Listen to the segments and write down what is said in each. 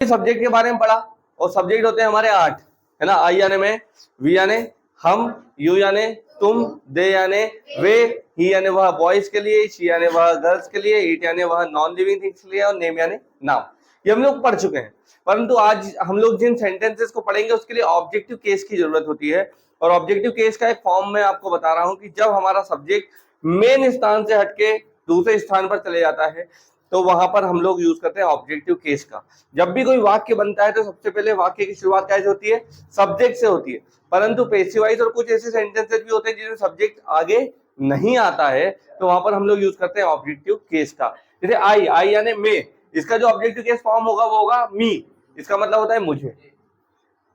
Subject के बारे में पढ़ा, और सब्जेक्ट होते हैं हमारे 8, है ना। आई यानी मैं, वी यानी हम, यू यानी तुम, दे यानी वे, ही यानी वह बॉयज के लिए, शी यानी वह गर्ल्स के लिए, इट यानी वह नॉन लिविंग थिंग्स के लिए, और नेम यानी नाम। ये हम लोग पढ़ चुके हैं। परंतु आज हम लोग जिन सेंटेंसेस को पढ़ेंगे उसके लिए ऑब्जेक्टिव केस की जरूरत होती है। और ऑब्जेक्टिव केस का एक फॉर्म मैं आपको बता रहा हूं कि जब हमारा सब्जेक्ट मेन स्थान से हटके दूसरे स्थान पर चले जाता है तो वहां पर हम लोग यूज करते हैं ऑब्जेक्टिव केस का। जब भी कोई वाक्य बनता है तो सबसे पहले वाक्य की शुरुआत कैसे होती है, सब्जेक्ट से होती है। परंतु पेसिव वॉइस और कुछ ऐसे सेंटेंसेस भी होते हैं जिसमें सब्जेक्ट आगे नहीं आता है, तो वहां पर हम लोग यूज करते हैं ऑब्जेक्टिव केस का। जैसे आई यानी मैं, इसका जो ऑब्जेक्टिव केस फॉर्म होगा वो होगा मी, इसका मतलब होता है मुझे।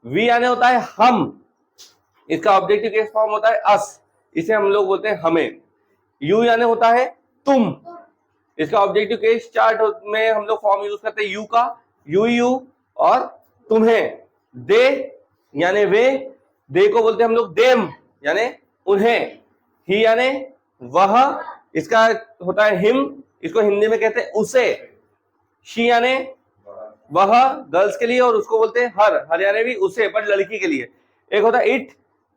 वी यानी होता है हम, इसका ऑब्जेक्टिव केस फॉर्म होता है अस, इसे हम लोग बोलते हैं हमें। यू यानी होता है तुम, इसका ऑब्जेक्टिव केस चार्ट में हम लोग फॉर्म यूज करते हैं यू का, यू और तुम्हें। दे यानी वे, दे को बोलते हैं हम लोग देम यानी उन्हें। ही यानी वह, इसका होता है हिम, इसको हिंदी में कहते हैं उसे। शी यानी वह गर्ल्स के लिए और उसको बोलते हैं हर यानी भी उसे पर लड़की के लिए। एक होता है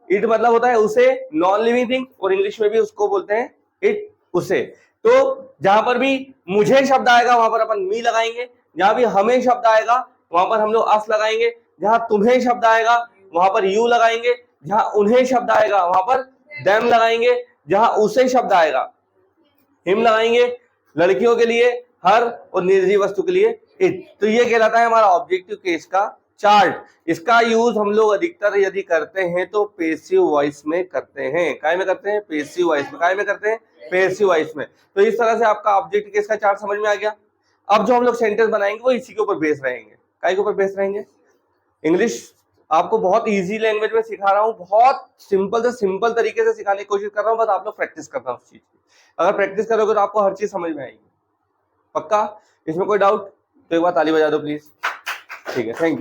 इट मतलब होता है उसे, नॉन लिविंग थिंग, और इंग्लिश में भी उसको बोलते हैं इट, उसे। तो जहां पर भी मुझे शब्द आएगा वहां पर अपन मी लगाएंगे, जहां भी हमें शब्द आएगा वहां पर हम लोग अस लगाएंगे, जहां तुम्हें शब्द आएगा वहां पर यू लगाएंगे, जहां उन्हें शब्द आएगा वहां पर देम लगाएंगे, जहां उसे शब्द आएगा हिम लगाएंगे, लड़कियों के लिए हर और निर्जीव वस्तु के लिए इट। तो ये कहलाता है हमारा ऑब्जेक्टिव केस का चार्ट। इसका यूज हम लोग अधिकतर यदि करते हैं तो पेसिव वॉइस में करते हैं। काय में करते हैं? पेसिव वॉइस में। काय में करते हैं? पेसिव वॉइस में। तो इस तरह से आपका ऑब्जेक्टिव केस का चार्ट समझ में आ गया। अब जो हम लोग सेंटेंस बनाएंगे वो इसी के ऊपर बेस रहेंगे। काय के ऊपर बेस रहेंगे? इंग्लिश आपको बहुत इजी लैंग्वेज में सिखा रहा हूँ, बहुत सिंपल से सिंपल तरीके से सिखाने की कोशिश कर रहा हूँ, बस आप लोग प्रैक्टिस करना उस चीज की। अगर प्रैक्टिस करोगे तो आपको हर चीज समझ में आएगी। पक्का? इसमें कोई डाउट? तो एक बार ताली बजा दो प्लीज। ठीक है, थैंक यू।